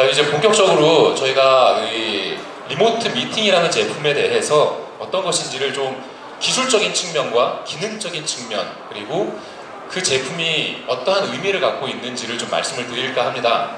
자, 이제 본격적으로 저희가 이 리모트 미팅이라는 제품에 대해서 어떤 것인지를 좀 기술적인 측면과 기능적인 측면, 그리고 그 제품이 어떠한 의미를 갖고 있는지를 좀 말씀을 드릴까 합니다.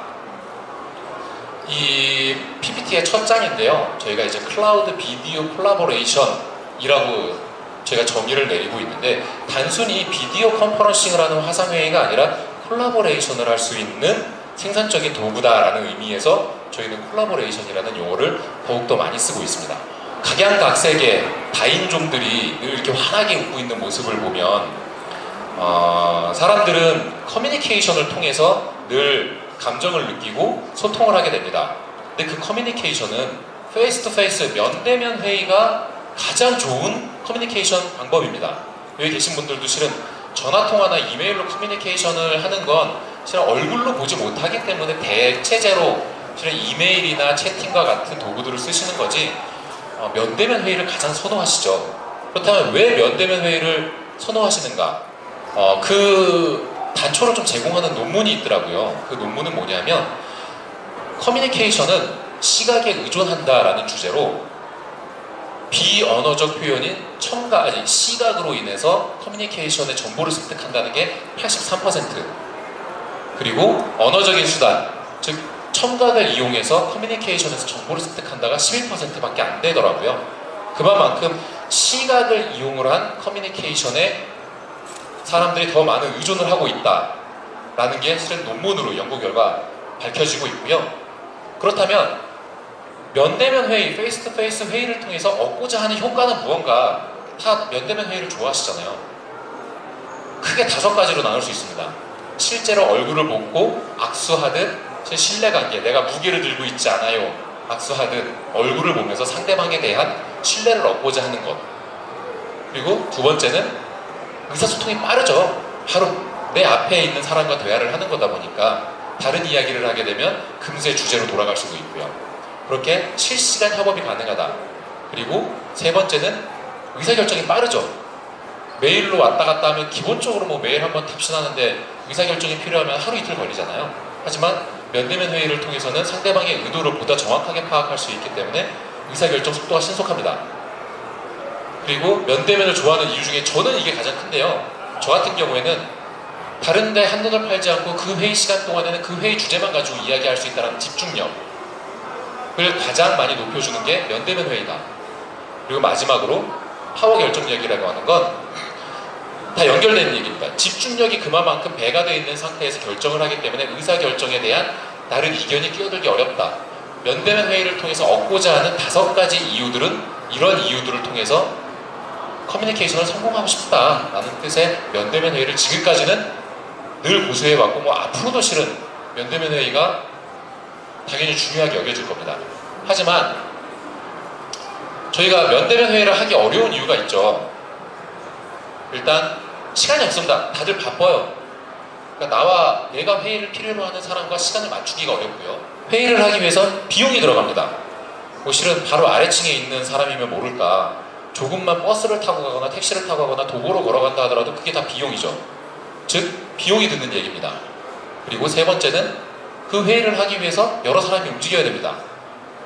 이 PPT의 첫 장인데요. 저희가 이제 클라우드 비디오 콜라보레이션이라고 저희가 정의를 내리고 있는데, 단순히 비디오 컨퍼런싱을 하는 화상회의가 아니라 콜라보레이션을 할 수 있는 생산적인 도구다라는 의미에서 저희는 콜라보레이션이라는 용어를 더욱더 많이 쓰고 있습니다. 각양각색의 다인종들이 늘 이렇게 환하게 웃고 있는 모습을 보면 사람들은 커뮤니케이션을 통해서 늘 감정을 느끼고 소통을 하게 됩니다. 근데 그 커뮤니케이션은 페이스 투 페이스 면대면 회의가 가장 좋은 커뮤니케이션 방법입니다. 여기 계신 분들도 실은 전화통화나 이메일로 커뮤니케이션을 하는 건 실은 얼굴로 보지 못하기 때문에 대체제로 실은 이메일이나 채팅과 같은 도구들을 쓰시는 거지 면대면 회의를 가장 선호하시죠. 그렇다면 왜 면대면 회의를 선호하시는가? 그 단초를 좀 제공하는 논문이 있더라고요. 그 논문은 뭐냐면, 커뮤니케이션은 시각에 의존한다라는 주제로 비언어적 표현인 시각으로 인해서 커뮤니케이션의 정보를 습득한다는 게 83%, 그리고 언어적인 수단, 즉 청각을 이용해서 커뮤니케이션에서 정보를 습득한다가 11%밖에 안 되더라고요. 그만큼 시각을 이용을 한 커뮤니케이션에 사람들이 더 많은 의존을 하고 있다라는 게 실은 논문으로 연구 결과 밝혀지고 있고요. 그렇다면 면대면 회의, 페이스 투 페이스 회의를 통해서 얻고자 하는 효과는 무언가? 다 면대면 회의를 좋아하시잖아요. 크게 5가지로 나눌 수 있습니다. 실제로 얼굴을 보고 악수하듯 신뢰관계, 내가 무게를 들고 있지 않아요, 악수하듯 얼굴을 보면서 상대방에 대한 신뢰를 얻고자 하는 것. 그리고 두 번째는 의사소통이 빠르죠. 바로 내 앞에 있는 사람과 대화를 하는 거다 보니까 다른 이야기를 하게 되면 금세 주제로 돌아갈 수도 있고요. 그렇게 실시간 협업이 가능하다. 그리고 세 번째는 의사결정이 빠르죠. 메일로 왔다 갔다 하면 기본적으로 메일 한번 답신하는데 의사결정이 필요하면 하루 이틀 걸리잖아요. 하지만 면대면 회의를 통해서는 상대방의 의도를 보다 정확하게 파악할 수 있기 때문에 의사결정 속도가 신속합니다. 그리고 면대면을 좋아하는 이유 중에 저는 이게 가장 큰데요. 저 같은 경우에는 다른데 한눈을 팔지 않고 그 회의 시간 동안에는 그 회의 주제만 가지고 이야기할 수 있다는 집중력을 가장 많이 높여주는 게 면대면 회의다. 그리고 마지막으로 파워 결정력이라고 하는 건 다 연결되는 얘기입니다. 집중력이 그만큼 배가 되어 있는 상태에서 결정을 하기 때문에 의사결정에 대한 다른 이견이 끼어들기 어렵다. 면대면 회의를 통해서 얻고자 하는 5가지 이유들은 이런 이유들을 통해서 커뮤니케이션을 성공하고 싶다라는 뜻의 면대면 회의를 지금까지는 늘 고수해왔고 앞으로도 실은 면대면 회의가 당연히 중요하게 여겨질 겁니다. 하지만 저희가 면대면 회의를 하기 어려운 이유가 있죠. 일단 시간이 없습니다. 다들 바빠요. 그러니까 내가 회의를 필요로 하는 사람과 시간을 맞추기가 어렵고요. 회의를 하기 위해선 비용이 들어갑니다. 실은 바로 아래층에 있는 사람이면 모를까, 조금만 버스를 타고 가거나 택시를 타고 가거나 도보로 걸어간다 하더라도 그게 다 비용이죠. 즉 비용이 드는 얘기입니다. 그리고 세 번째는 그 회의를 하기 위해서 여러 사람이 움직여야 됩니다.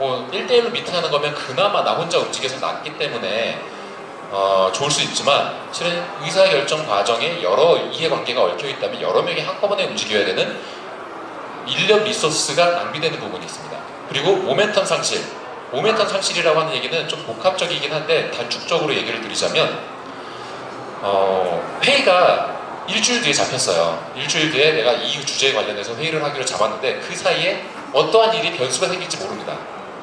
1대1로 미팅하는 거면 그나마 나 혼자 움직여서 낫기 때문에 좋을 수 있지만, 실은 의사결정 과정에 여러 이해관계가 얽혀있다면 여러 명이 한꺼번에 움직여야 되는 인력 리소스가 낭비되는 부분이 있습니다. 그리고 모멘텀 상실이라고 하는 얘기는 좀 복합적이긴 한데 단축적으로 얘기를 드리자면, 회의가 일주일 뒤에 잡혔어요. 일주일 뒤에 내가 이 주제에 관련해서 회의를 하기로 잡았는데 그 사이에 어떠한 일이 변수가 생길지 모릅니다.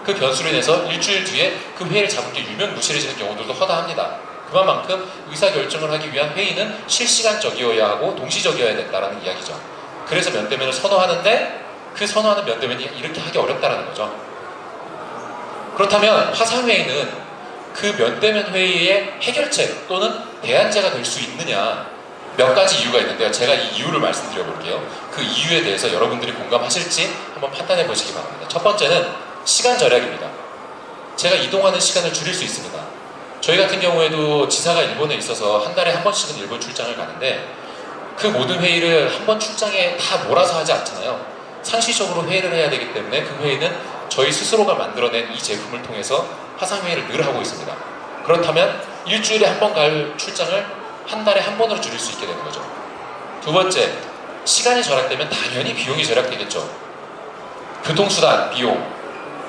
그 변수로 인해서 일주일 뒤에 그 회의를 잡은 게 유명무실해지는 경우들도 허다합니다. 그만큼 의사결정을 하기 위한 회의는 실시간적이어야 하고 동시적이어야 된다는 이야기죠. 그래서 면대면을 선호하는데 그 선호하는 면대면이 이렇게 하기 어렵다는 거죠. 그렇다면 화상회의는 그 면대면 회의의 해결책 또는 대안제가 될 수 있느냐, 몇 가지 이유가 있는데요. 제가 이 이유를 말씀드려 볼게요. 그 이유에 대해서 여러분들이 공감하실지 한번 판단해 보시기 바랍니다. 첫 번째는 시간 절약입니다. 제가 이동하는 시간을 줄일 수 있습니다. 저희 같은 경우에도 지사가 일본에 있어서 한 달에 한 번씩은 일본 출장을 가는데 그 모든 회의를 한 번 출장에 다 몰아서 하지 않잖아요. 상시적으로 회의를 해야 되기 때문에 그 회의는 저희 스스로가 만들어낸 이 제품을 통해서 화상회의를 늘 하고 있습니다. 그렇다면 일주일에 한 번 갈 출장을 한 달에 한 번으로 줄일 수 있게 되는 거죠. 두 번째, 시간이 절약되면 당연히 비용이 절약되겠죠. 교통수단 비용,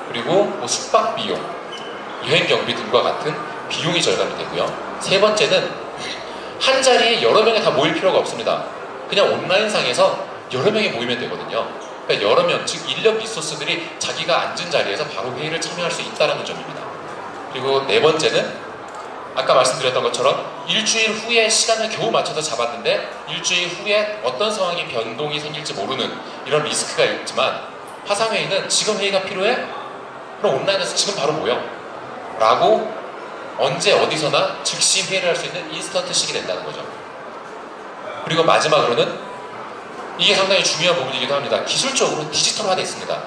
그리고 뭐 숙박 비용, 여행 경비 등과 같은 비용이 절감이 되고요. 세 번째는 한 자리에 여러 명이 다 모일 필요가 없습니다. 그냥 온라인상에서 여러 명이 모이면 되거든요. 그러니까 여러 명, 즉 인력 리소스들이 자기가 앉은 자리에서 바로 회의를 참여할 수 있다는 점입니다. 그리고 네 번째는 아까 말씀드렸던 것처럼 일주일 후에 시간을 겨우 맞춰서 잡았는데 일주일 후에 어떤 상황이 변동이 생길지 모르는 이런 리스크가 있지만 화상회의는 지금 회의가 필요해? 그럼 온라인에서 지금 바로 모여 라고 언제 어디서나 즉시 회의를 할 수 있는 인스턴트식이 된다는 거죠. 그리고 마지막으로는 이게 상당히 중요한 부분이기도 합니다. 기술적으로 디지털화되어 있습니다.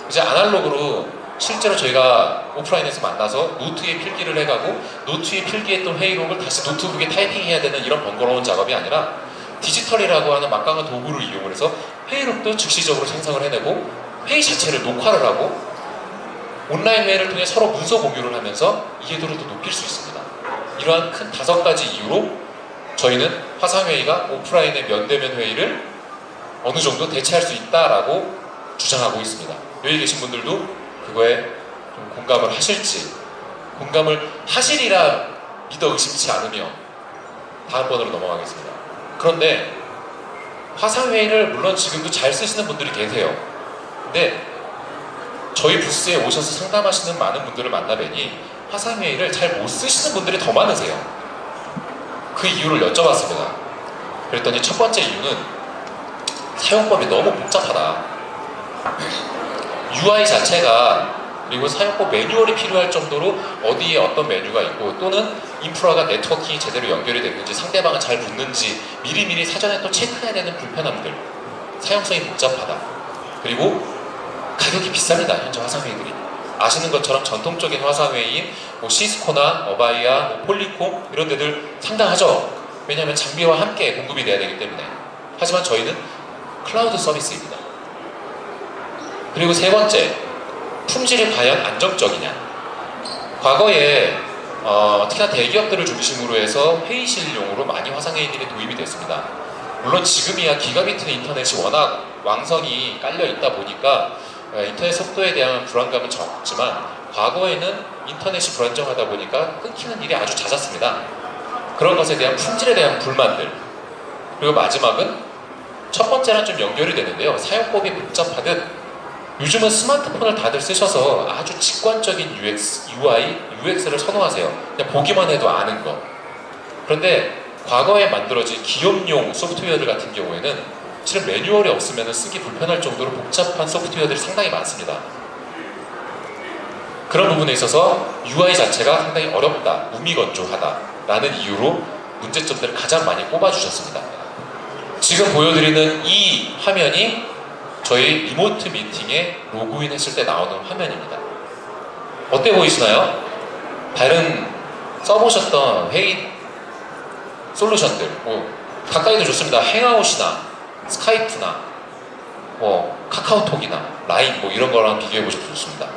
이제 아날로그로 실제로 저희가 오프라인에서 만나서 노트에 필기를 해가고 노트에 필기했던 회의록을 다시 노트북에 타이핑해야 되는 이런 번거로운 작업이 아니라 디지털이라고 하는 막강한 도구를 이용을 해서 회의록도 즉시적으로 생성을 해내고 회의 자체를 녹화를 하고 온라인 회의를 통해 서로 문서 공유를 하면서 이해도를 더 높일 수 있습니다. 이러한 큰 5가지 이유로 저희는 화상회의가 오프라인의 면대면 회의를 어느 정도 대체할 수 있다라고 주장하고 있습니다. 여기 계신 분들도 그거에 좀 공감을 하실지, 공감을 하시리라 믿어 의심치 않으며 다음번으로 넘어가겠습니다. 그런데 화상회의를 물론 지금도 잘 쓰시는 분들이 계세요. 근데 저희 부스에 오셔서 상담하시는 많은 분들을 만나뵈니 화상회의를 잘 못 쓰시는 분들이 더 많으세요. 그 이유를 여쭤봤습니다. 그랬더니 첫 번째 이유는 사용법이 너무 복잡하다. UI 자체가 그리고 사용법 매뉴얼이 필요할 정도로 어디에 어떤 메뉴가 있고 또는 인프라가 네트워킹이 제대로 연결이 됐는지 상대방은 잘 붙는지 미리미리 사전에 또 체크해야 되는 불편함들, 사용성이 복잡하다. 그리고 가격이 비쌉니다. 현재 화상회의들이. 아시는 것처럼 전통적인 화상회의인 뭐 시스코나 어바이아, 뭐 폴리콤 이런 데들 상당하죠. 왜냐하면 장비와 함께 공급이 돼야 되기 때문에. 하지만 저희는 클라우드 서비스입니다. 그리고 세 번째, 품질이 과연 안정적이냐. 과거에 특히나 대기업들을 중심으로 해서 회의실용으로 많이 화상회의들이 도입이 됐습니다. 물론 지금이야 기가비트 인터넷이 워낙 왕성이 깔려 있다 보니까 인터넷 속도에 대한 불안감은 적지만 과거에는 인터넷이 불안정하다 보니까 끊기는 일이 아주 잦았습니다. 그런 것에 대한 품질에 대한 불만들. 그리고 마지막은 첫 번째랑 좀 연결이 되는데요. 사용법이 복잡하듯 요즘은 스마트폰을 다들 쓰셔서 아주 직관적인 UX를 선호하세요. 그냥 보기만 해도 아는 거. 그런데 과거에 만들어진 기업용 소프트웨어들 같은 경우에는 실은 매뉴얼이 없으면 쓰기 불편할 정도로 복잡한 소프트웨어들이 상당히 많습니다. 그런 부분에 있어서 UI 자체가 상당히 어렵다, 무미건조하다 라는 이유로 문제점들을 가장 많이 꼽아주셨습니다. 지금 보여드리는 이 화면이 저희 리모트 미팅에 로그인 했을 때 나오는 화면입니다. 어때 보이시나요? 다른 써보셨던 회의 솔루션들 뭐 가까이도 좋습니다. 행아웃이나 스카이프나 뭐 카카오톡이나 라인 뭐 이런 거랑 비교해 보셔도 좋습니다.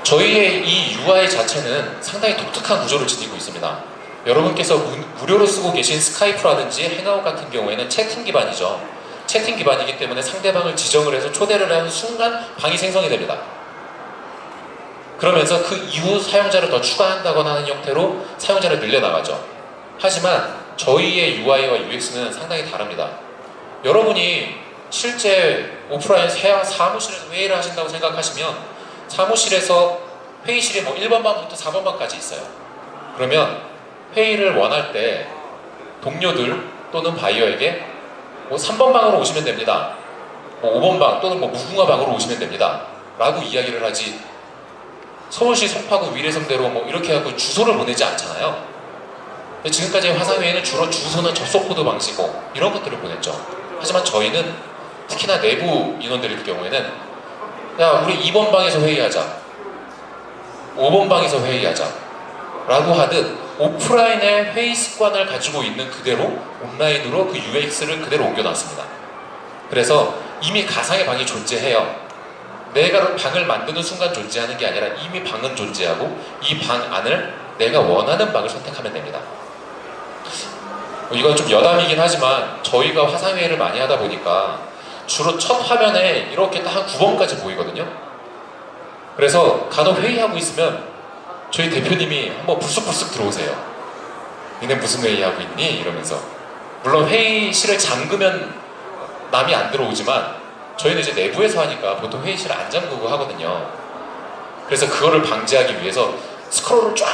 저희의 이 UI 자체는 상당히 독특한 구조를 지니고 있습니다. 여러분께서 무료로 쓰고 계신 스카이프라든지 행아웃 같은 경우에는 채팅 기반이죠. 채팅 기반이기 때문에 상대방을 지정을 해서 초대를 하는 순간 방이 생성이 됩니다. 그러면서 그 이후 사용자를 더 추가한다거나 하는 형태로 사용자를 늘려나가죠. 하지만 저희의 UI와 UX는 상당히 다릅니다. 여러분이 실제 오프라인 사무실에서 회의를 하신다고 생각하시면 사무실에서 회의실이 뭐 1번 방부터 4번 방까지 있어요. 그러면 회의를 원할 때 동료들 또는 바이어에게 뭐 3번 방으로 오시면 됩니다. 뭐 5번 방 또는 뭐 무궁화 방으로 오시면 됩니다. 라고 이야기를 하지 서울시 송파구 위례성대로 뭐 이렇게 하고 주소를 보내지 않잖아요. 지금까지의 화상회의는 주로 주소는 접속코드 방식이고 이런 것들을 보냈죠. 하지만 저희는 특히나 내부 인원들일 경우에는 야 우리 2번 방에서 회의하자 5번 방에서 회의하자 라고 하듯 오프라인의 회의 습관을 가지고 있는 그대로 온라인으로 그 UX를 그대로 옮겨놨습니다. 그래서 이미 가상의 방이 존재해요. 내가 방을 만드는 순간 존재하는 게 아니라 이미 방은 존재하고 이 방 안을 내가 원하는 방을 선택하면 됩니다. 이건 좀 여담이긴 하지만 저희가 화상회의를 많이 하다 보니까 주로 첫 화면에 이렇게 딱 한 9번까지 보이거든요. 그래서 간혹 회의하고 있으면 저희 대표님이 한번 불쑥불쑥 들어오세요. 니네 무슨 회의하고 있니? 이러면서. 물론 회의실을 잠그면 남이 안 들어오지만 저희는 이제 내부에서 하니까 보통 회의실을 안 잠그고 하거든요. 그래서 그거를 방지하기 위해서 스크롤을 쫙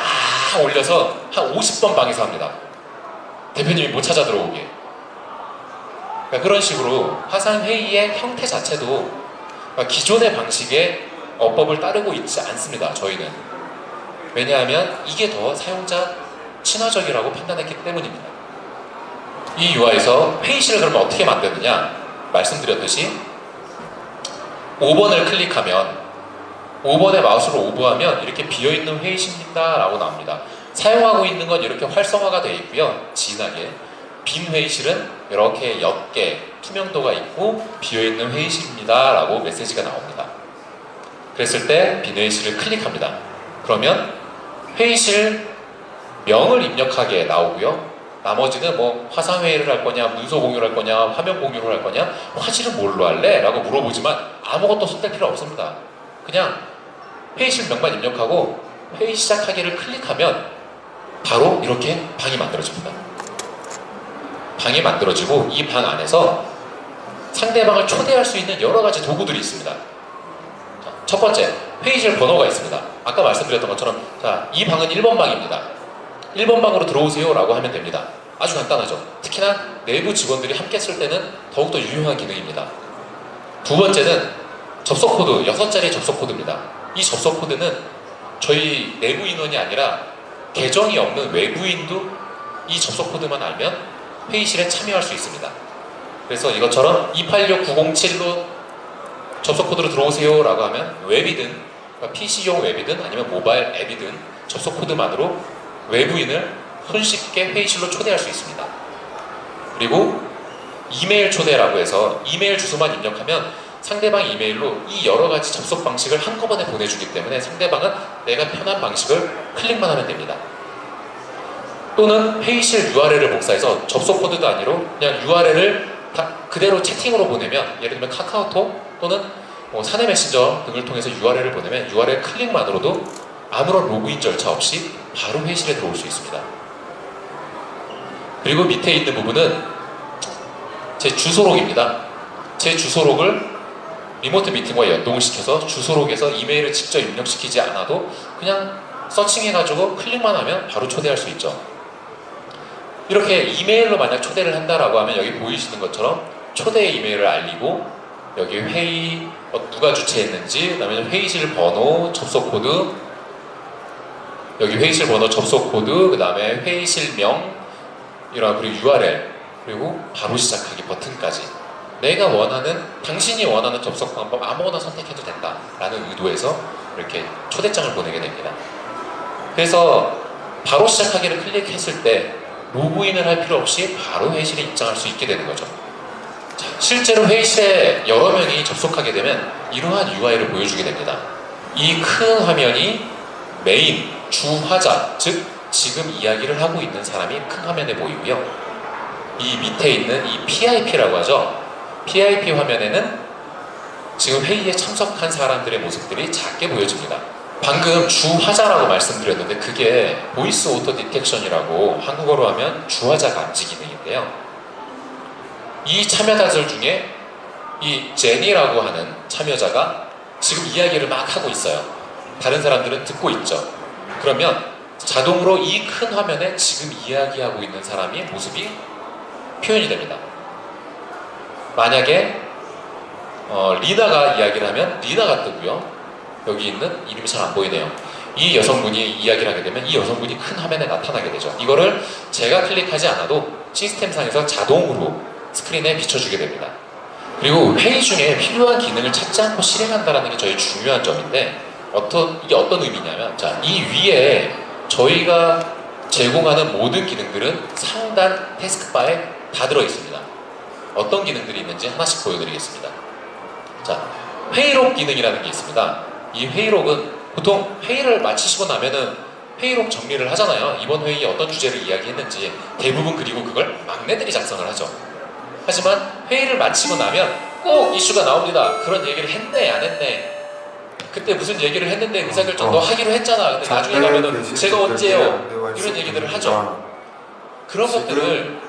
올려서 한 50번 방에서 합니다. 대표님이 못 찾아 들어오게. 그러니까 그런 식으로 화상회의의 형태 자체도 기존의 방식의 어법을 따르고 있지 않습니다. 저희는. 왜냐하면 이게 더 사용자 친화적이라고 판단했기 때문입니다. 이 UI에서 회의실을 그러면 어떻게 만드느냐? 말씀드렸듯이 5번을 클릭하면 5번에 마우스로 오버하면 이렇게 비어있는 회의실입니다 라고 나옵니다. 사용하고 있는 건 이렇게 활성화가 되어 있고요. 진하게. 빈 회의실은 이렇게 옅게 투명도가 있고 비어있는 회의실입니다 라고 메시지가 나옵니다. 그랬을 때 빈 회의실을 클릭합니다. 그러면 회의실 명을 입력하게 나오고요. 나머지는 뭐 화상회의를 할 거냐, 문서 공유를 할 거냐, 화면 공유를 할 거냐, 화질은 뭘로 할래? 라고 물어보지만 아무것도 손댈 필요 없습니다. 그냥 회의실 명만 입력하고 회의 시작하기를 클릭하면 바로 이렇게 방이 만들어집니다. 방이 만들어지고 이 방 안에서 상대방을 초대할 수 있는 여러 가지 도구들이 있습니다. 자, 첫 번째, 회의실 번호가 있습니다. 아까 말씀드렸던 것처럼 자, 이 방은 1번 방입니다. 1번 방으로 들어오세요 라고 하면 됩니다. 아주 간단하죠. 특히나 내부 직원들이 함께 쓸 때는 더욱더 유용한 기능입니다. 두 번째는 접속 코드, 6자리 접속 코드입니다. 이 접속 코드는 저희 내부 인원이 아니라 계정이 없는 외부인도 이 접속 코드만 알면 회의실에 참여할 수 있습니다. 그래서 이것처럼 286907로 접속 코드로 들어오세요 라고 하면 웹이든 PC용 웹이든 아니면 모바일 앱이든 접속 코드만으로 외부인을 손쉽게 회의실로 초대할 수 있습니다. 그리고 이메일 초대라고 해서 이메일 주소만 입력하면 상대방 이메일로 이 여러가지 접속 방식을 한꺼번에 보내주기 때문에 상대방은 내가 편한 방식을 클릭만 하면 됩니다. 또는 회의실 URL을 복사해서 접속 코드도 아니로 그냥 URL을 다 그대로 채팅으로 보내면, 예를 들면 카카오톡 또는 사내 메신저 등을 통해서 URL을 보내면 URL 클릭만으로도 아무런 로그인 절차 없이 바로 회의실에 들어올 수 있습니다. 그리고 밑에 있는 부분은 제 주소록입니다. 제 주소록을 리모트 미팅과 연동을 시켜서 주소록에서 이메일을 직접 입력시키지 않아도 그냥 서칭해가지고 클릭만 하면 바로 초대할 수 있죠. 이렇게 이메일로 만약 초대를 한다라고 하면 여기 보이시는 것처럼 초대 이메일을 알리고 여기 회의 누가 주최했는지, 그 다음에 회의실 번호, 접속 코드, 여기 회의실 번호, 접속 코드, 그 다음에 회의실명, 그리고 URL, 그리고 바로 시작하기 버튼까지 내가 원하는, 당신이 원하는 접속 방법 아무거나 선택해도 된다 라는 의도에서 이렇게 초대장을 보내게 됩니다. 그래서 바로 시작하기를 클릭했을 때 로그인을 할 필요 없이 바로 회의실에 입장할 수 있게 되는 거죠. 자, 실제로 회의실에 여러 명이 접속하게 되면 이러한 UI를 보여주게 됩니다. 이 큰 화면이 메인, 주화자, 즉 지금 이야기를 하고 있는 사람이 큰 화면에 보이고요. 이 밑에 있는 이 PIP라고 하죠. PIP 화면에는 지금 회의에 참석한 사람들의 모습들이 작게 보여집니다. 방금 주화자라고 말씀드렸는데 그게 보이스 오토 디텍션이라고 한국어로 하면 주화자 감지 기능인데요. 이 참여자들 중에 이 제니라고 하는 참여자가 지금 이야기를 막 하고 있어요. 다른 사람들은 듣고 있죠. 그러면 자동으로 이 큰 화면에 지금 이야기하고 있는 사람의 모습이 표현이 됩니다. 만약에 리나가 이야기를 하면 리나가 뜨고요. 여기 있는 이름이 잘 안 보이네요. 이 여성분이 이야기를 하게 되면 이 여성분이 큰 화면에 나타나게 되죠. 이거를 제가 클릭하지 않아도 시스템상에서 자동으로 스크린에 비춰주게 됩니다. 그리고 회의 중에 필요한 기능을 찾지 않고 실행한다는 게 저희 중요한 점인데 이게 어떤 의미냐면, 자, 이 위에 저희가 제공하는 모든 기능들은 상단 태스크바에 다 들어있습니다. 어떤 기능들이 있는지 하나씩 보여드리겠습니다. 자, 회의록 기능이라는 게 있습니다. 이 회의록은 보통 회의를 마치시고 나면은 회의록 정리를 하잖아요. 이번 회의에 어떤 주제를 이야기했는지 대부분, 그리고 그걸 막내들이 작성을 하죠. 하지만 회의를 마치고 나면 꼭 이슈가 나옵니다. 그런 얘기를 했네 안 했네, 그때 무슨 얘기를 했는데 의사결정 너 하기로 했잖아, 근데 나중에 가면은 제가 언제요, 이런 얘기들을 하죠. 그런 것들을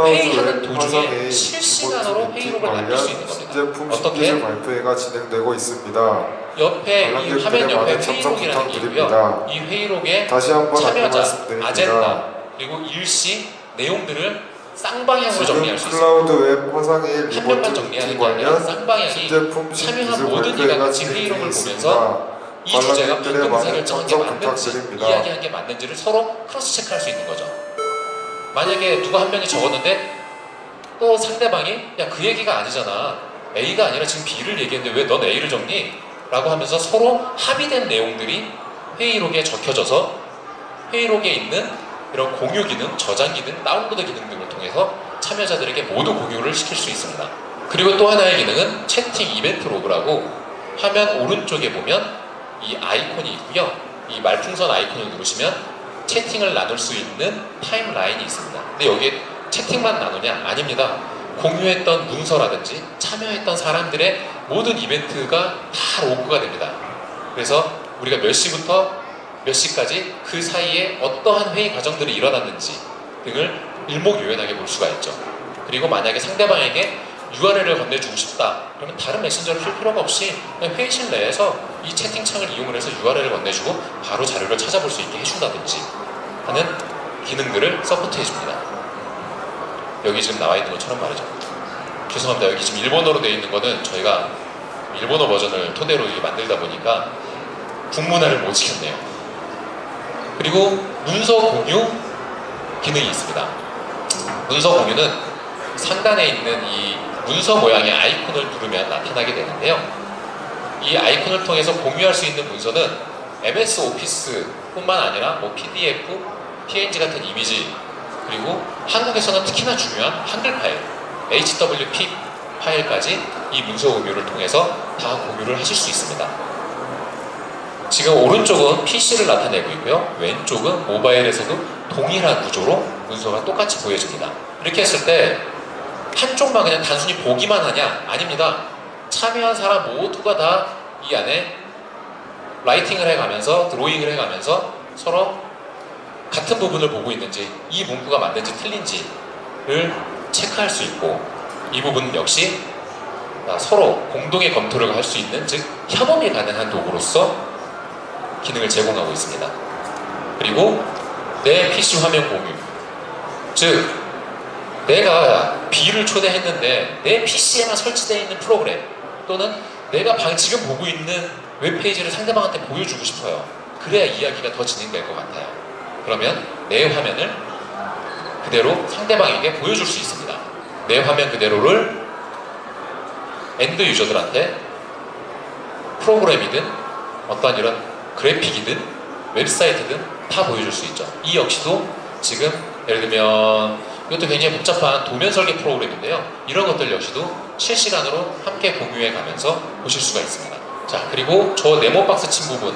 회의하는 도중에 실시간으로 회의록을 남길 수 있는 겁니다. 어떻게? 발표회가 진행되고 있습니다. 옆에 이 화면 옆에 회의록이라는 게 있고요. 이 회의록에 참여자, 아젠다, 그리고 일시 내용들을 쌍방향으로 정리할 수 있습니다. 클라우드 웹 화상회의 한 명만 리모트 정리하는 미팅 게 아니라 관련 쌍방향이 신제품 참여한 신기술 모든 이가 발표회가 같이 회의록을 진행되고 보면서 있습니다. 이 주제가 관람객들의 방금 많은 의사결정한 게 참석 맞는지, 부탁드립니다. 이야기한 게 맞는지를 서로 크로스 체크할 수 있는 거죠. 만약에 누가 한 명이 적었는데 또 상대방이 야 그 얘기가 아니잖아, A가 아니라 지금 B를 얘기했는데 왜 넌 A를 적니? 라고 하면서 서로 합의된 내용들이 회의록에 적혀져서 회의록에 있는 이런 공유 기능, 저장 기능, 다운로드 기능 등을 통해서 참여자들에게 모두 공유를 시킬 수 있습니다. 그리고 또 하나의 기능은 채팅 이벤트 로그라고, 화면 오른쪽에 보면 이 아이콘이 있고요. 이 말풍선 아이콘을 누르시면 채팅을 나눌 수 있는 타임라인이 있습니다. 근데 여기에 채팅만 나누냐? 아닙니다. 공유했던 문서라든지 참여했던 사람들의 모든 이벤트가 다 로그가 됩니다. 그래서 우리가 몇 시부터 몇 시까지 그 사이에 어떠한 회의 과정들이 일어났는지 등을 일목요연하게 볼 수가 있죠. 그리고 만약에 상대방에게 URL을 건네주고 싶다 그러면 다른 메신저를 쓸 필요가 없이 그냥 회의실 내에서 이 채팅창을 이용을 해서 URL을 건네주고 바로 자료를 찾아볼 수 있게 해준다든지 하는 기능들을 서포트 해줍니다. 여기 지금 나와 있는 것처럼 말이죠. 죄송합니다. 여기 지금 일본어로 되어 있는 거는 저희가 일본어 버전을 토대로 만들다 보니까 국문화를 못 시켰네요. 그리고 문서 공유 기능이 있습니다. 문서 공유는 상단에 있는 이 문서 모양의 아이콘을 누르면 나타나게 되는데요. 이 아이콘을 통해서 공유할 수 있는 문서는 MS 오피스 뿐만 아니라 뭐 PDF, PNG 같은 이미지, 그리고 한국에서는 특히나 중요한 한글 파일, HWP 파일까지 이 문서 공유를 통해서 다 공유를 하실 수 있습니다. 지금 오른쪽은 PC를 나타내고 있고요. 왼쪽은 모바일에서도 동일한 구조로 문서가 똑같이 보여집니다. 이렇게 했을 때 한쪽만 그냥 단순히 보기만 하냐? 아닙니다. 참여한 사람 모두가 다 이 안에 라이팅을 해가면서 드로잉을 해가면서 서로 같은 부분을 보고 있는지, 이 문구가 맞는지 틀린지를 체크할 수 있고, 이 부분 역시 서로 공동의 검토를 할 수 있는, 즉 협업이 가능한 도구로서 기능을 제공하고 있습니다. 그리고 내 PC 화면 공유, 즉 내가 B를 초대했는데 내 PC에만 설치되어 있는 프로그램 또는 내가 지금 보고 있는 웹페이지를 상대방한테 보여주고 싶어요. 그래야 이야기가 더 진행될 것 같아요. 그러면 내 화면을 그대로 상대방에게 보여줄 수 있습니다. 내 화면 그대로를 엔드 유저들한테 프로그램이든 어떤 이런 그래픽이든 웹사이트든 다 보여줄 수 있죠. 이 역시도 지금 예를 들면 이것도 굉장히 복잡한 도면 설계 프로그램인데요. 이런 것들 역시도 실시간으로 함께 공유해 가면서 보실 수가 있습니다. 자, 그리고 저 네모박스 친 부분,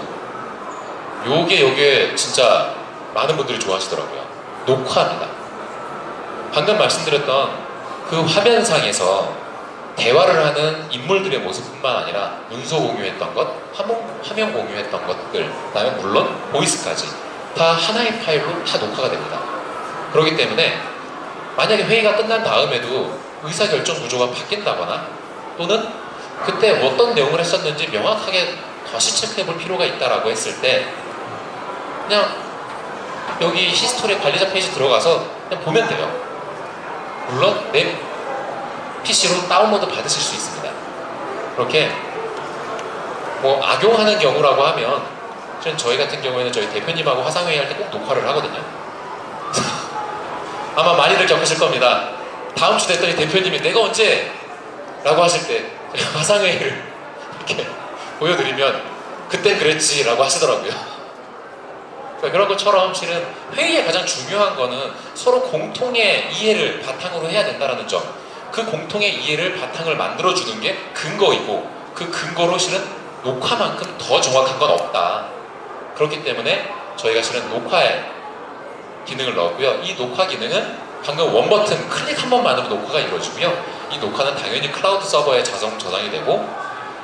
요게 진짜 많은 분들이 좋아하시더라고요. 녹화입니다. 방금 말씀드렸던 그 화면상에서 대화를 하는 인물들의 모습뿐만 아니라 문서 공유했던 것, 화면 공유했던 것들, 그다음에 물론 보이스까지 다 하나의 파일로 다 녹화가 됩니다. 그렇기 때문에 만약에 회의가 끝난 다음에도 의사결정 구조가 바뀐다거나 또는 그때 어떤 내용을 했었는지 명확하게 다시 체크해 볼 필요가 있다라고 했을 때 그냥 여기 히스토리 관리자 페이지 들어가서 그냥 보면 돼요. 물론 내 PC로 다운로드 받으실 수 있습니다. 그렇게 뭐 악용하는 경우라고 하면 저희 같은 경우에는 저희 대표님하고 화상회의 할 때 꼭 녹화를 하거든요. 아마 많이들 겪으실 겁니다. 다음 주 됐더니 대표님이 내가 언제? 라고 하실 때 화상회의를 이렇게 보여드리면 그땐 그랬지 라고 하시더라고요. 그러니까 그런 것처럼 실은 회의의 가장 중요한 거는 서로 공통의 이해를 바탕으로 해야 된다는 점, 그 공통의 이해를 바탕을 만들어주는 게 근거이고 그 근거로 실은 녹화만큼 더 정확한 건 없다. 그렇기 때문에 저희가 실은 녹화에 기능을 넣었고요. 이 녹화 기능은 방금 원 버튼 클릭 한 번만으로 녹화가 이루어지고요. 이 녹화는 당연히 클라우드 서버에 자동 저장이 되고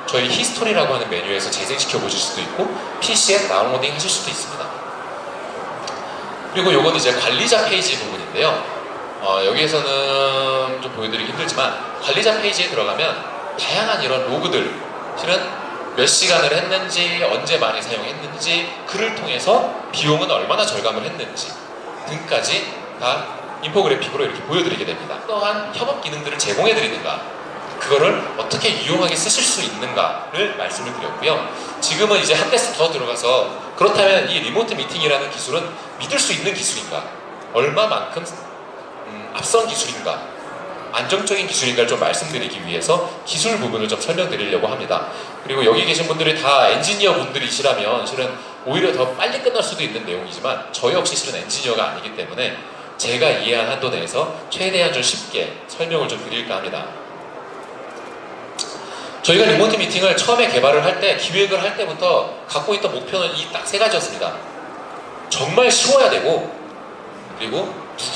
저희 히스토리라고 하는 메뉴에서 재생시켜 보실 수도 있고 PC에 다운로딩 하실 수도 있습니다. 그리고 요건 이제 관리자 페이지 부분인데요. 여기에서는 좀 보여드리기 힘들지만 관리자 페이지에 들어가면 다양한 이런 로그들 실은 몇 시간을 했는지 언제 많이 사용했는지 그를 통해서 비용은 얼마나 절감을 했는지 등까지 다 인포그래픽으로 이렇게 보여드리게 됩니다. 또한 협업 기능들을 제공해 드리는가 그거를 어떻게 유용하게 쓰실 수 있는가를 말씀을 드렸고요. 지금은 이제 한 대씩 더 들어가서 그렇다면 이 리모트 미팅이라는 기술은 믿을 수 있는 기술인가 얼마만큼 앞선 기술인가 안정적인 기술인가를 좀 말씀드리기 위해서 기술 부분을 좀 설명드리려고 합니다. 그리고 여기 계신 분들이 다 엔지니어 분들이시라면 실은 오히려 더 빨리 끝날 수도 있는 내용이지만 저 역시 실은 엔지니어가 아니기 때문에 제가 이해한 한도 내에서 최대한 좀 쉽게 설명을 좀 드릴까 합니다. 저희가 리모트 미팅을 처음에 개발을 할 때 기획을 할 때부터 갖고 있던 목표는 이 딱 세 가지였습니다. 정말 쉬워야 되고 그리고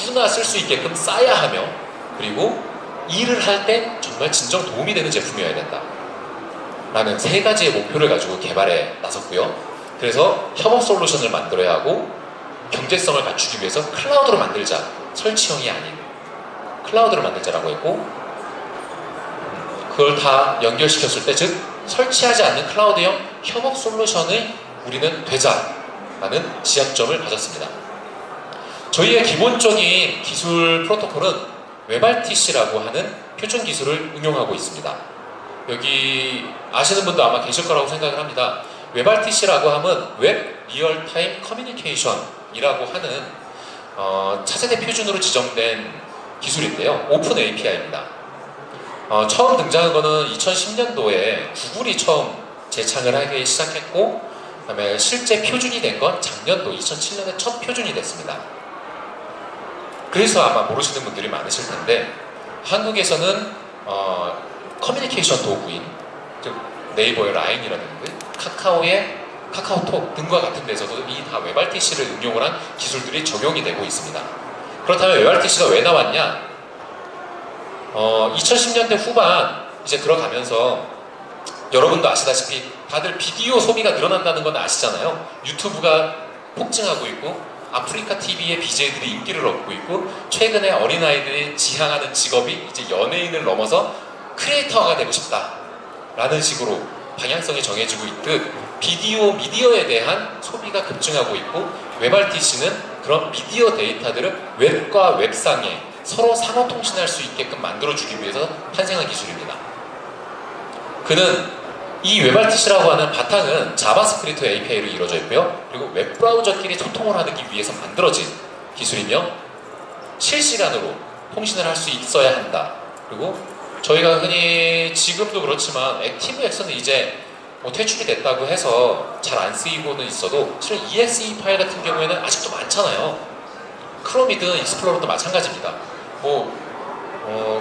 누구나 쓸 수 있게끔 싸야 하며 그리고 일을 할 때 정말 진정 도움이 되는 제품이어야 된다 라는 세 가지의 목표를 가지고 개발에 나섰고요. 그래서 협업 솔루션을 만들어야 하고 경제성을 갖추기 위해서 클라우드로 만들자 설치형이 아닌 클라우드로 만들자라고 했고 그걸 다 연결시켰을 때 즉 설치하지 않는 클라우드형 협업 솔루션의 우리는 되자라는 지향점을 가졌습니다. 저희의 기본적인 기술 프로토콜은 WebRTC라고 하는 표준 기술을 응용하고 있습니다. 여기 아시는 분도 아마 계실 거라고 생각을 합니다. WebRTC라고 하면 웹 리얼타임 커뮤니케이션이라고 하는 차세대 표준으로 지정된 기술인데요. 오픈 API입니다. 처음 등장한 거는 2010년도에 구글이 처음 제창을 하기 시작했고 그 다음에 실제 표준이 된 건 작년도 2007년에 첫 표준이 됐습니다. 그래서 아마 모르시는 분들이 많으실 텐데 한국에서는 커뮤니케이션 도구인 즉 네이버의 라인이라든지 카카오의 카카오톡 등과 같은 데서도 이 다 WebRTC를 응용을 한 기술들이 적용이 되고 있습니다. 그렇다면 WebRTC가 왜 나왔냐? 2010년대 후반 이제 들어가면서 여러분도 아시다시피 다들 비디오 소비가 늘어난다는 건 아시잖아요. 유튜브가 폭증하고 있고 아프리카 TV의 BJ들이 인기를 얻고 있고 최근에 어린아이들이 지향하는 직업이 이제 연예인을 넘어서 크리에이터가 되고 싶다 라는 식으로 방향성이 정해지고 있듯 비디오 미디어에 대한 소비가 급증하고 있고 WebRTC는 그런 미디어 데이터들을 웹과 웹상에 서로 상호 통신할 수 있게끔 만들어주기 위해서 탄생한 기술입니다. 그는 이 WebRTC라고 하는 바탕은 자바스크립트 API로 이루어져 있고요. 그리고 웹브라우저끼리 소통을 하기 위해서 만들어진 기술이며 실시간으로 통신을 할 수 있어야 한다. 그리고 저희가 흔히 지금도 그렇지만 액티브엑스는 이제 퇴출이 됐다고 해서 잘 안 쓰이고는 있어도 실은 EXE 파일 같은 경우에는 아직도 많잖아요. 크롬이든 익스플로러도 마찬가지입니다.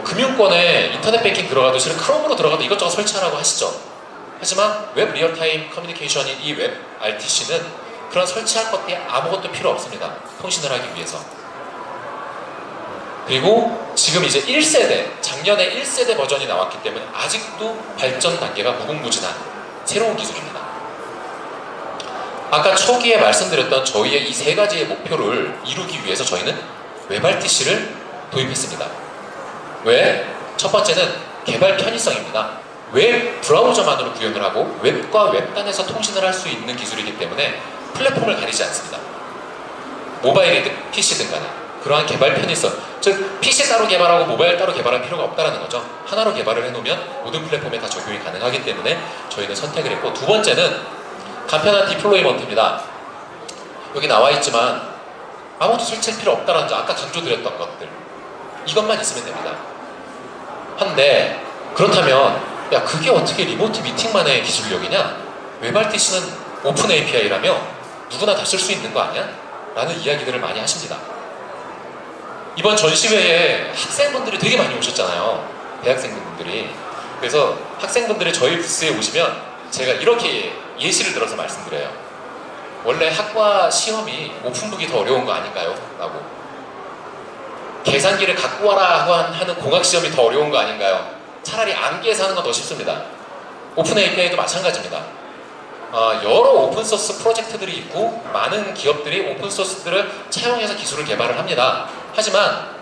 금융권에 인터넷 뱅킹 들어가도 실은 크롬으로 들어가도 이것저것 설치하라고 하시죠. 하지만 웹 리얼타임 커뮤니케이션인 이 WebRTC는 그런 설치할 것들이 아무것도 필요 없습니다. 통신을 하기 위해서. 그리고 지금 이제 1세대, 작년에 1세대 버전이 나왔기 때문에 아직도 발전 단계가 무궁무진한 새로운 기술입니다. 아까 초기에 말씀드렸던 저희의 이 세 가지의 목표를 이루기 위해서 저희는 WebRTC를 도입했습니다. 왜? 첫 번째는 개발 편의성입니다. 웹 브라우저만으로 구현을 하고 웹과 웹단에서 통신을 할 수 있는 기술이기 때문에 플랫폼을 가리지 않습니다. 모바일이든 PC든 간에 그러한 개발 편의성, 즉 PC 따로 개발하고 모바일 따로 개발할 필요가 없다는 거죠. 하나로 개발을 해놓으면 모든 플랫폼에 다 적용이 가능하기 때문에 저희는 선택을 했고, 두 번째는 간편한 디플로이먼트입니다. 여기 나와 있지만 아무것도 설치할 필요 없다는 점, 아까 강조드렸던 것들 이것만 있으면 됩니다. 한데 그렇다면 야 그게 어떻게 리모트 미팅만의 기술력이냐? WebRTC는 오픈 API라며 누구나 다 쓸 수 있는 거 아니야? 라는 이야기들을 많이 하십니다. 이번 전시회에 학생분들이 되게 많이 오셨잖아요. 대학생분들이. 그래서 학생분들이 저희 부스에 오시면 제가 이렇게 예시를 들어서 말씀드려요. 원래 학과 시험이 오픈북이 더 어려운 거 아닌가요? 라고. 계산기를 갖고 와라 하는 공학 시험이 더 어려운 거 아닌가요? 차라리 암기해서 하는 건 더 쉽습니다. 오픈 API도 마찬가지입니다. 여러 오픈소스 프로젝트들이 있고 많은 기업들이 오픈소스들을 차용해서 기술을 개발을 합니다. 하지만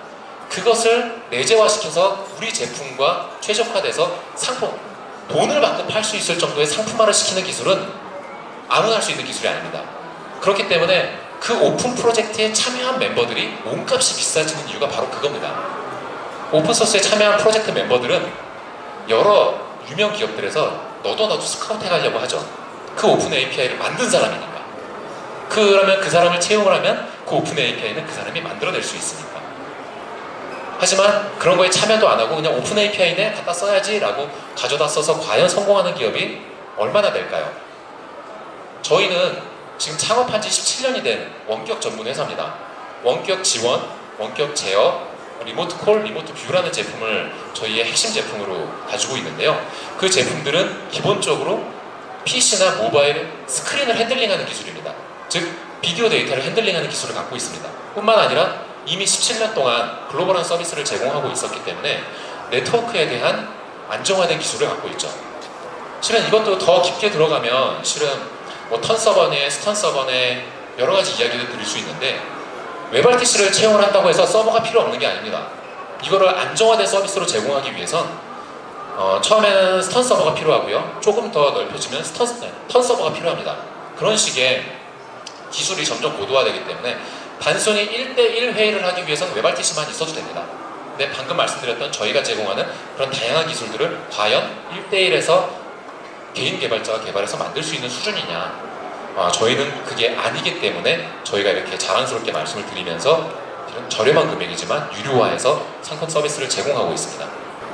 그것을 내재화시켜서 우리 제품과 최적화돼서 상품, 돈을 받고 팔 수 있을 정도의 상품화를 시키는 기술은 아무나 할 수 있는 기술이 아닙니다. 그렇기 때문에 그 오픈 프로젝트에 참여한 멤버들이 몸값이 비싸지는 이유가 바로 그겁니다. 오픈소스에 참여한 프로젝트 멤버들은 여러 유명 기업들에서 너도 스카우트 해가려고 하죠. 그 오픈 API를 만든 사람이니까. 그러면 그 사람을 채용을 하면 그 오픈 API는 그 사람이 만들어낼 수 있으니까. 하지만 그런 거에 참여도 안 하고 그냥 오픈 API네 갖다 써야지 라고 가져다 써서 과연 성공하는 기업이 얼마나 될까요? 저희는 지금 창업한 지 17년이 된 원격 전문 회사입니다. 원격 지원, 원격 제어, 리모트 콜, 리모트 뷰라는 제품을 저희의 핵심 제품으로 가지고 있는데요. 그 제품들은 기본적으로 PC나 모바일 스크린을 핸들링하는 기술입니다. 즉 비디오 데이터를 핸들링하는 기술을 갖고 있습니다. 뿐만 아니라 이미 17년 동안 글로벌한 서비스를 제공하고 있었기 때문에 네트워크에 대한 안정화된 기술을 갖고 있죠. 실은 이것도 더 깊게 들어가면 실은 뭐 턴 서버네, 스턴 서버네 여러 가지 이야기를 드릴 수 있는데 웹RTC를 채용을 한다고 해서 서버가 필요 없는 게 아닙니다. 이거를 안정화된 서비스로 제공하기 위해선 처음에는 스턴 서버가 필요하고요. 조금 더 넓혀지면 턴 서버가 필요합니다. 그런 식의 기술이 점점 고도화되기 때문에 단순히 1대1 회의를 하기 위해서는 웹RTC만 있어도 됩니다. 근데 방금 말씀드렸던 저희가 제공하는 그런 다양한 기술들을 과연 1대1에서 개인 개발자가 개발해서 만들 수 있는 수준이냐, 저희는 그게 아니기 때문에 저희가 이렇게 자랑스럽게 말씀을 드리면서 저렴한 금액이지만 유료화해서 상품 서비스를 제공하고 있습니다.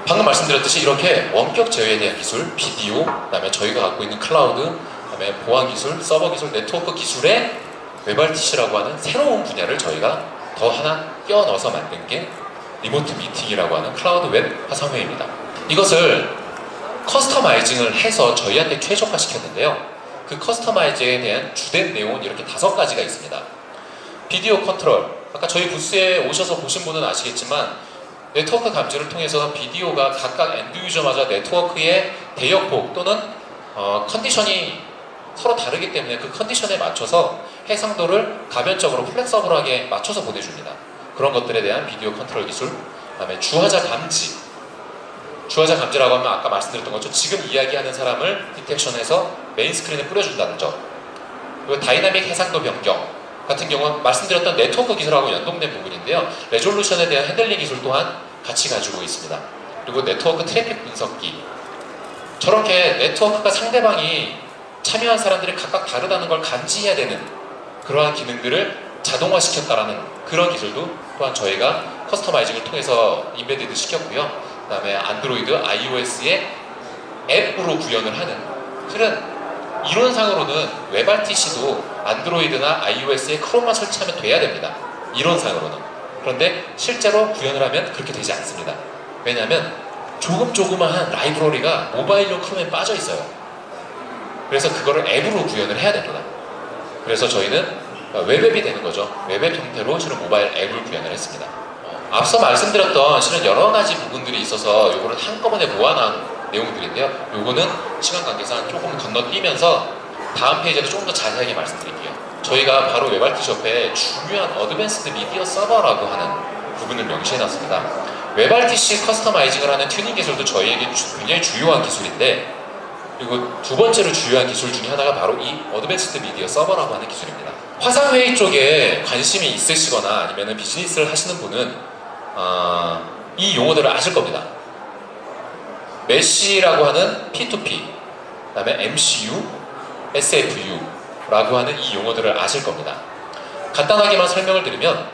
방금 말씀드렸듯이 이렇게 원격 제어에 대한 기술, 비디오, 그다음에 저희가 갖고 있는 클라우드, 그다음에 보안 기술, 서버 기술, 네트워크 기술에 웹RTC라고 하는 새로운 분야를 저희가 더 하나 끼워 넣어서 만든 게 리모트 미팅이라고 하는 클라우드 웹 화상회의입니다. 이것을 커스터마이징을 해서 저희한테 최적화시켰는데요. 그 커스터마이징에 대한 주된 내용은 이렇게 5가지가 있습니다. 비디오 컨트롤, 아까 저희 부스에 오셔서 보신 분은 아시겠지만 네트워크 감지를 통해서 비디오가 각각 엔드 유저마다 네트워크의 대역폭 또는 컨디션이 서로 다르기 때문에 그 컨디션에 맞춰서 해상도를 가변적으로 플렉서블하게 맞춰서 보내줍니다. 그런 것들에 대한 비디오 컨트롤 기술, 그 다음에 주화자 감지. 주화자 감지라고 하면 아까 말씀드렸던 것처럼 지금 이야기하는 사람을 디텍션해서 메인 스크린에 뿌려준다는 점. 그리고 다이나믹 해상도 변경 같은 경우는 말씀드렸던 네트워크 기술하고 연동된 부분인데요. 레졸루션에 대한 핸들링 기술 또한 같이 가지고 있습니다. 그리고 네트워크 트래픽 분석기. 저렇게 네트워크가 상대방이 참여한 사람들이 각각 다르다는 걸 감지해야 되는 그러한 기능들을 자동화시켰다라는 그런 기술도 또한 저희가 커스터마이징을 통해서 인베디드 시켰고요. 그 다음에 안드로이드, iOS의 앱으로 구현을 하는, 실은 이론상으로는 웹RTC도 안드로이드나 iOS에 크롬만 설치하면 돼야 됩니다. 이론상으로는. 그런데 실제로 구현을 하면 그렇게 되지 않습니다. 왜냐하면 조그마한 라이브러리가 모바일용 크롬에 빠져 있어요. 그래서 그거를 앱으로 구현을 해야 됩니다. 그래서 저희는 웹앱이 되는 거죠. 웹앱 형태로 실은 모바일 앱을 구현을 했습니다. 앞서 말씀드렸던 실은 여러 가지 부분들이 있어서 요거는 한꺼번에 모아놓은 내용들인데요. 요거는 시간 관계상 조금 건너뛰면서 다음 페이지에서 조금 더 자세하게 말씀드릴게요. 저희가 바로 웹RTC 옆에 중요한 어드밴스드 미디어 서버라고 하는 부분을 명시해놨습니다. 웹RTC 커스터마이징을 하는 튜닝 기술도 저희에게 굉장히 주요한 기술인데, 그리고 두 번째로 주요한 기술 중에 하나가 바로 이 어드밴스드 미디어 서버라고 하는 기술입니다. 화상회의 쪽에 관심이 있으시거나 아니면 비즈니스를 하시는 분은 이 용어들을 아실 겁니다. 메쉬라고 하는 P2P, 그 다음에 MCU, SFU라고 하는 이 용어들을 아실 겁니다. 간단하게만 설명을 드리면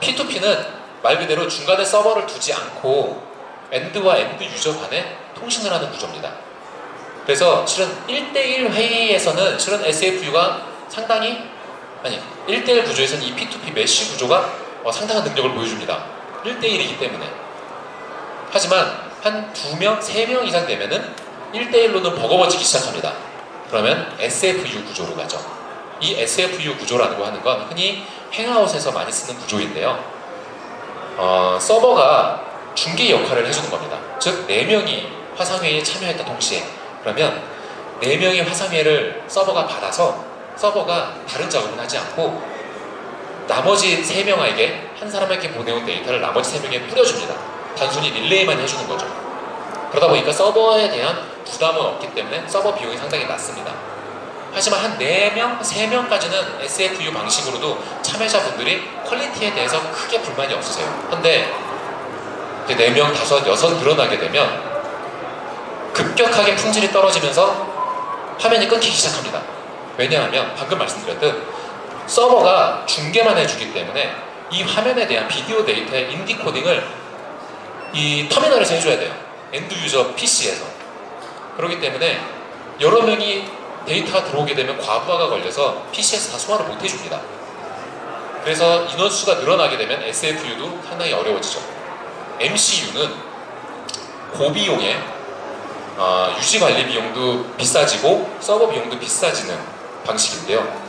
P2P는 말 그대로 중간에 서버를 두지 않고 엔드와 엔드 유저 간에 통신을 하는 구조입니다. 그래서 실은 1대1 회의에서는 실은 SFU가 상당히 1대1 구조에서는 이 P2P 메쉬 구조가 상당한 능력을 보여줍니다. 1대1이기 때문에. 하지만 한 2명, 3명 이상 되면은 1대1로는 버거워지기 시작합니다. 그러면 SFU 구조로 가죠. 이 SFU 구조라고 하는 건 흔히 행아웃에서 많이 쓰는 구조인데요. 서버가 중개 역할을 해주는 겁니다. 즉 4명이 화상회의에 참여했다 동시에 그러면 4명의 화상회의를 서버가 받아서 서버가 다른 작업은 하지 않고 나머지 3명에게 한 사람에게 보내온 데이터를 나머지 3명에 뿌려줍니다. 단순히 릴레이만 해주는 거죠. 그러다 보니까 서버에 대한 부담은 없기 때문에 서버 비용이 상당히 낮습니다. 하지만 한 4명, 3명까지는 SFU 방식으로도 참여자분들이 퀄리티에 대해서 크게 불만이 없으세요. 그런데 4명, 5, 6 늘어나게 되면 급격하게 품질이 떨어지면서 화면이 끊기기 시작합니다. 왜냐하면 방금 말씀드렸듯 서버가 중계만 해주기 때문에 이 화면에 대한 비디오 데이터의 인디코딩을 이 터미널에서 해줘야 돼요. 엔드 유저 PC에서. 그렇기 때문에 여러 명이 데이터가 들어오게 되면 과부하가 걸려서 PC에서 다 소화를 못 해줍니다. 그래서 인원수가 늘어나게 되면 SFU도 상당히 어려워지죠. MCU는 고비용에 유지관리 비용도 비싸지고 서버 비용도 비싸지는 방식인데요.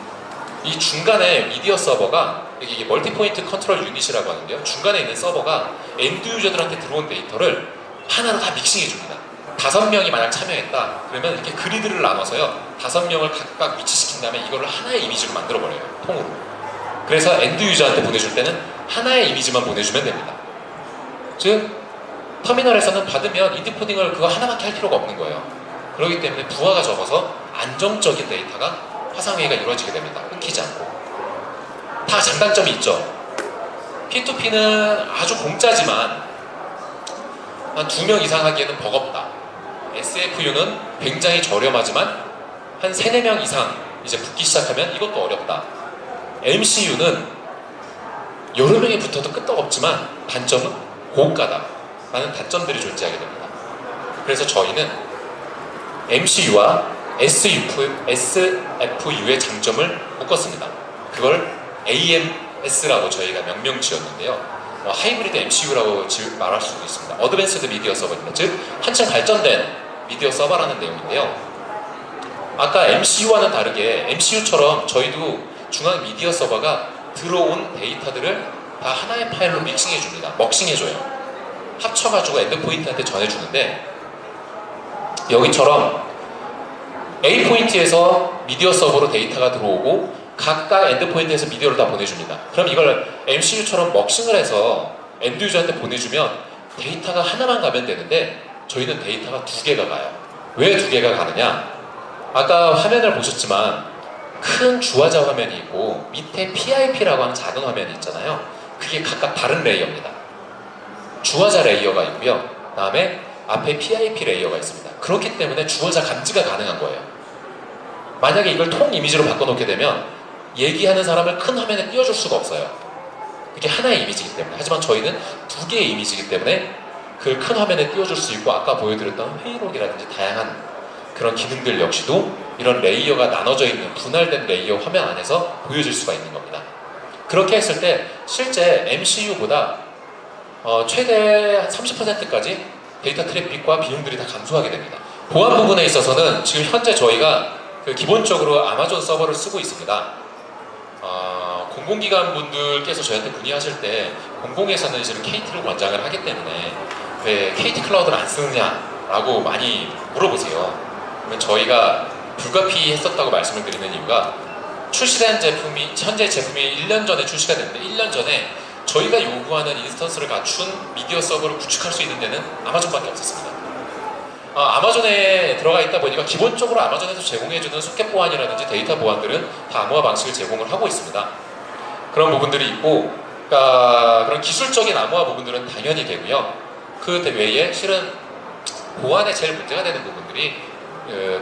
이 중간에 미디어 서버가 이게 멀티포인트 컨트롤 유닛이라고 하는데요. 중간에 있는 서버가 엔드 유저들한테 들어온 데이터를 하나로 다 믹싱해 줍니다. 5명이 만약 참여했다 그러면 이렇게 그리드를 나눠서요 5명을 각각 위치시킨 다음에 이걸 하나의 이미지로 만들어 버려요. 통으로. 그래서 엔드 유저한테 보내줄 때는 하나의 이미지만 보내주면 됩니다. 즉 터미널에서는 받으면 인디코딩을 그거 하나밖에 할 필요가 없는 거예요. 그렇기 때문에 부하가 적어서 안정적인 데이터가 화상회의가 이루어지게 됩니다. 끊기지 않고. 다 장단점이 있죠. P2P는 아주 공짜지만 한 2명 이상 하기에는 버겁다. SFU는 굉장히 저렴하지만 한 3, 4명 이상 이제 붙기 시작하면 이것도 어렵다. MCU는 여러 명이 붙어도 끄떡없지만 단점은 고가다 라는 단점들이 존재하게 됩니다. 그래서 저희는 MCU와 SFU의 장점을 묶었습니다. 그걸 AMS라고 저희가 명명 지었는데요. 하이브리드 MCU라고 말할 수도 있습니다. 어드밴스드 미디어 서버입니다. 즉 한층 발전된 미디어 서버라는 내용인데요. 아까 MCU와는 다르게 MCU처럼 저희도 중앙 미디어 서버가 들어온 데이터들을 다 하나의 파일로 믹싱해 줍니다. 먹싱해 줘요. 합쳐가지고 엔드포인트한테 전해주는데 여기처럼 A포인트에서 미디어 서버로 데이터가 들어오고 각각 엔드포인트에서 미디어를 다 보내줍니다. 그럼 이걸 MCU처럼 먹싱을 해서 엔드유저한테 보내주면 데이터가 하나만 가면 되는데 저희는 데이터가 2개가 가요. 왜 2개가 가느냐? 아까 화면을 보셨지만 큰 주화자 화면이 있고 밑에 PIP라고 하는 작은 화면이 있잖아요. 그게 각각 다른 레이어입니다. 주화자 레이어가 있고요. 그 다음에 앞에 PIP 레이어가 있습니다. 그렇기 때문에 주화자 감지가 가능한 거예요. 만약에 이걸 통 이미지로 바꿔놓게 되면 얘기하는 사람을 큰 화면에 띄워줄 수가 없어요. 이게 하나의 이미지이기 때문에. 하지만 저희는 2개의 이미지이기 때문에 그 큰 화면에 띄워줄 수 있고 아까 보여드렸던 회의록이라든지 다양한 그런 기능들 역시도 이런 레이어가 나눠져 있는 분할된 레이어 화면 안에서 보여줄 수가 있는 겁니다. 그렇게 했을 때 실제 MCU보다 최대 한 30%까지 데이터 트래픽과 비용들이 다 감소하게 됩니다. 보안 부분에 있어서는 지금 현재 저희가 기본적으로 아마존 서버를 쓰고 있습니다. 공공기관 분들께서 저희한테 문의하실 때 공공에서는 이제 KT를 권장을 하기 때문에 왜 KT 클라우드를 안 쓰느냐라고 많이 물어보세요. 그러면 저희가 불가피했었다고 말씀을 드리는 이유가 출시된 제품이 현재 제품이 1년 전에 출시가 됐는데 1년 전에 저희가 요구하는 인스턴스를 갖춘 미디어 서버를 구축할 수 있는 데는 아마존밖에 없었습니다. 아마존에 들어가 있다 보니까 기본적으로 아마존에서 제공해주는 소켓 보안이라든지 데이터 보안들은 다 암호화 방식을 제공을 하고 있습니다. 그런 부분들이 있고 그런 기술적인 암호화 부분들은 당연히 되고요. 그 외에 실은 보안에 제일 문제가 되는 부분들이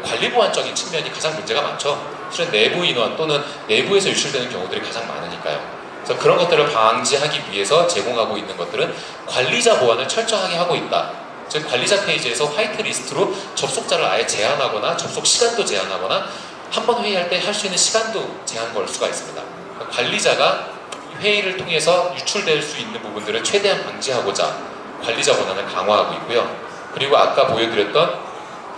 관리 보안적인 측면이 가장 문제가 많죠. 실은 내부 인원 또는 내부에서 유출되는 경우들이 가장 많으니까요. 그래서 그런 것들을 방지하기 위해서 제공하고 있는 것들은 관리자 보안을 철저하게 하고 있다. 즉 관리자 페이지에서 화이트리스트로 접속자를 아예 제한하거나 접속 시간도 제한하거나 한 번 회의할 때 할 수 있는 시간도 제한 걸 수가 있습니다. 그러니까 관리자가 회의를 통해서 유출될 수 있는 부분들을 최대한 방지하고자 관리자 권한을 강화하고 있고요. 그리고 아까 보여드렸던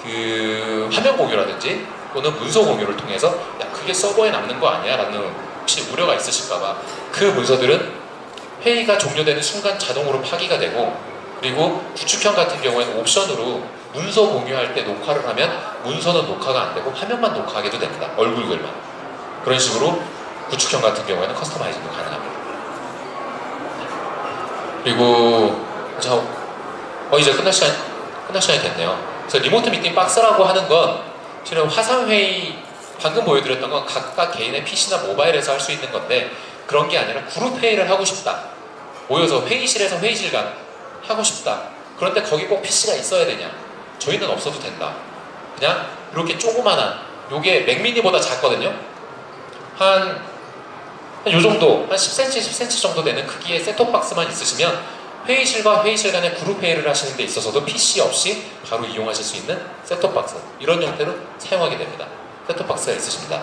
그 화면 공유라든지 또는 문서 공유를 통해서 야 그게 서버에 남는 거 아니야? 라는 혹시 우려가 있으실까봐 그 문서들은 회의가 종료되는 순간 자동으로 파기가 되고, 그리고 구축형 같은 경우에는 옵션으로 문서 공유할 때 녹화를 하면 문서는 녹화가 안 되고 화면만 녹화하게도 됩니다. 얼굴들만. 그런 식으로 구축형 같은 경우에는 커스터마이징도 가능합니다. 그리고 이제 끝날 시간이 됐네요. 그래서 리모트 미팅 박스라고 하는 건 실은 화상회의, 방금 보여드렸던 건 각각 개인의 PC나 모바일에서 할 수 있는 건데, 그런 게 아니라 그룹 회의를 하고 싶다, 모여서 회의실에서 회의실간 하고 싶다, 그런데 거기 꼭 PC가 있어야 되냐? 저희는 없어도 된다. 그냥 이렇게 조그만한, 요게 맥미니보다 작거든요. 한 요 정도, 한 10cm, 10cm 정도 되는 크기의 셋톱박스만 있으시면 회의실과 회의실 간의 그룹 회의를 하시는 데 있어서도 PC 없이 바로 이용하실 수 있는 셋톱박스, 이런 형태로 사용하게 됩니다. 셋톱박스가 있으십니다.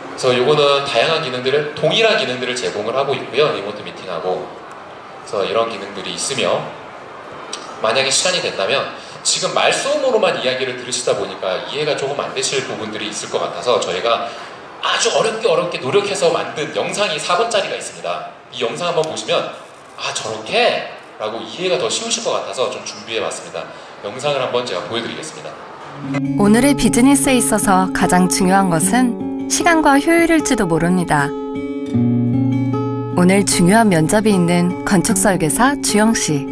그래서 요거는 다양한 기능들을, 동일한 기능들을 제공을 하고 있고요. 리모트 미팅하고. 그래서 이런 기능들이 있으며, 만약에 시간이 된다면 지금 말씀으로만 이야기를 들으시다 보니까 이해가 조금 안 되실 부분들이 있을 것 같아서 저희가 아주 어렵게 노력해서 만든 영상이 4분짜리가 있습니다. 이 영상 한번 보시면 아 저렇게? 라고 이해가 더 쉬우실 것 같아서 좀 준비해봤습니다. 영상을 한번 제가 보여드리겠습니다. 오늘의 비즈니스에 있어서 가장 중요한 것은 시간과 효율일지도 모릅니다. 오늘 중요한 면접이 있는 건축설계사 주영씨.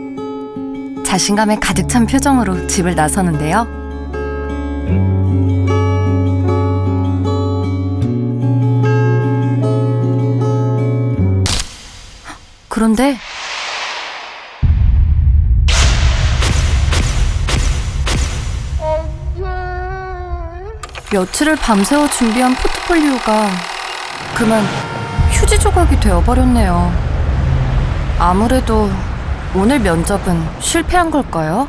자신감에 가득 찬 표정으로 집을 나서는데요. 그런데 며칠을 밤새워 준비한 포트폴리오가 그만 휴지 조각이 되어버렸네요. 아무래도 오늘 면접은 실패한 걸까요?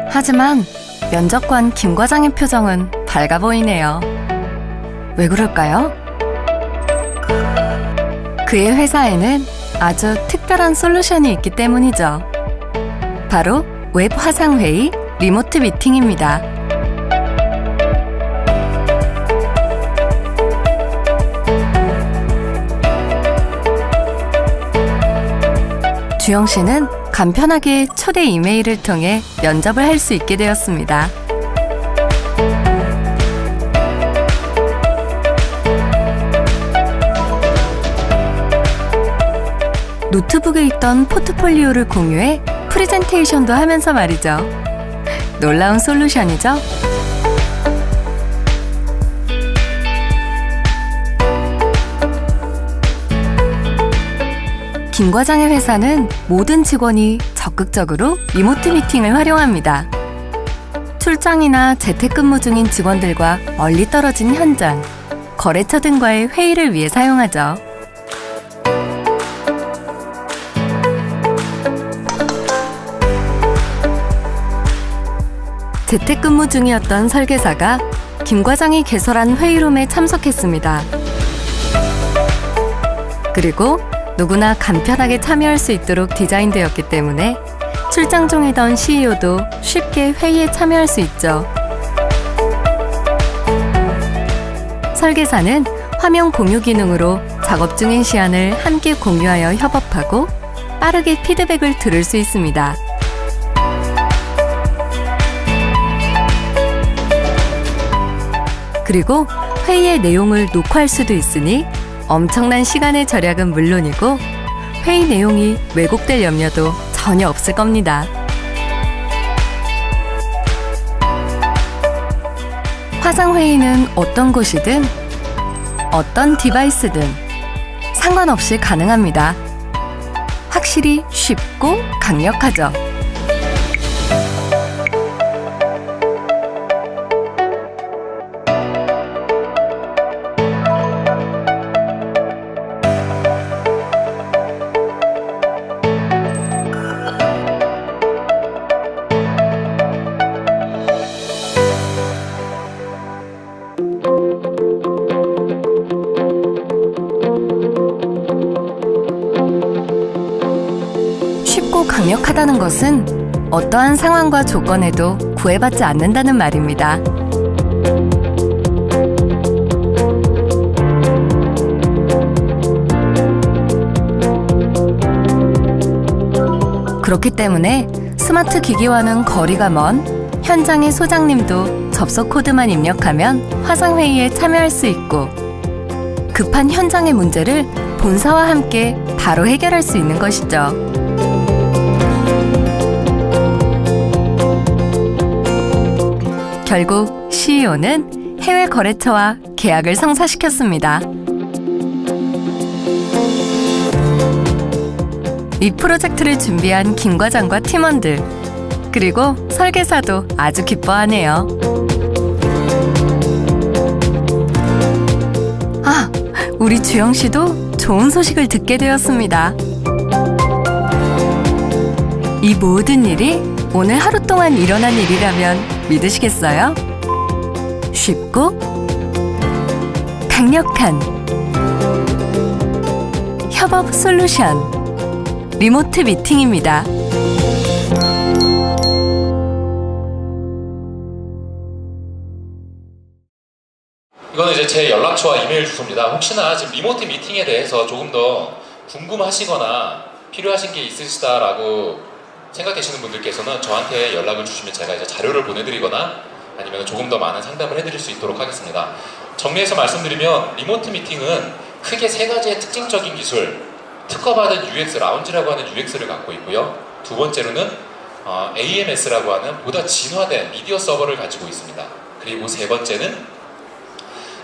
하지만 면접관 김 과장의 표정은 밝아 보이네요. 왜 그럴까요? 그의 회사에는 아주 특별한 솔루션이 있기 때문이죠. 바로 웹 화상회의 리모트 미팅입니다. 주영 씨는 간편하게 초대 이메일을 통해 면접을 할 수 있게 되었습니다. 노트북에 있던 포트폴리오를 공유해 프레젠테이션도 하면서 말이죠. 놀라운 솔루션이죠? 김 과장의 회사는 모든 직원이 적극적으로 리모트 미팅을 활용합니다. 출장이나 재택근무 중인 직원들과 멀리 떨어진 현장, 거래처 등과의 회의를 위해 사용하죠. 재택근무 중이었던 설계사가 김 과장이 개설한 회의룸에 참석했습니다. 그리고 누구나 간편하게 참여할 수 있도록 디자인되었기 때문에 출장 중이던 CEO도 쉽게 회의에 참여할 수 있죠. 설계사는 화면 공유 기능으로 작업 중인 시안을 함께 공유하여 협업하고 빠르게 피드백을 들을 수 있습니다. 그리고 회의의 내용을 녹화할 수도 있으니 엄청난 시간의 절약은 물론이고 회의 내용이 왜곡될 염려도 전혀 없을 겁니다. 화상회의는 어떤 곳이든 어떤 디바이스든 상관없이 가능합니다. 확실히 쉽고 강력하죠. 세고 강력하다는 것은 어떠한 상황과 조건에도 구애받지 않는다는 말입니다. 그렇기 때문에 스마트 기기와는 거리가 먼 현장의 소장님도 접속 코드만 입력하면 화상회의에 참여할 수 있고 급한 현장의 문제를 본사와 함께 바로 해결할 수 있는 것이죠. 결국 CEO는 해외 거래처와 계약을 성사시켰습니다. 이 프로젝트를 준비한 김 과장과 팀원들, 그리고 설계사도 아주 기뻐하네요. 아, 우리 주영 씨도 좋은 소식을 듣게 되었습니다. 이 모든 일이 오늘 하루 동안 일어난 일이라면 믿으시겠어요? 쉽고 강력한 협업 솔루션 리모트 미팅입니다. 이거는 이제 제 연락처와 이메일 주소입니다. 혹시나 지금 리모트 미팅에 대해서 조금 더 궁금하시거나 필요하신 게 있으시다라고 생각되시는 분들께서는 저한테 연락을 주시면 제가 이제 자료를 보내드리거나 아니면 조금 더 많은 상담을 해드릴 수 있도록 하겠습니다. 정리해서 말씀드리면 리모트 미팅은 크게 세 가지의 특징적인 기술, 특허받은 UX, 라운지라고 하는 UX를 갖고 있고요. 두 번째로는 AMS라고 하는 보다 진화된 미디어 서버를 가지고 있습니다. 그리고 세 번째는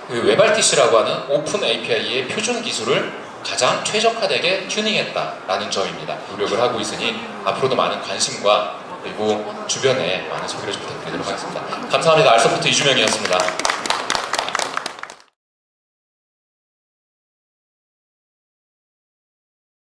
그 WebRTC라고 하는 오픈 API의 표준 기술을 가장 최적화되게 튜닝했다라는 점입니다. 노력을 하고 있으니 앞으로도 많은 관심과 그리고 주변에 많은 소개를 좀 부탁드리도록 하겠습니다. 감사합니다. 알서포트 이주명이었습니다.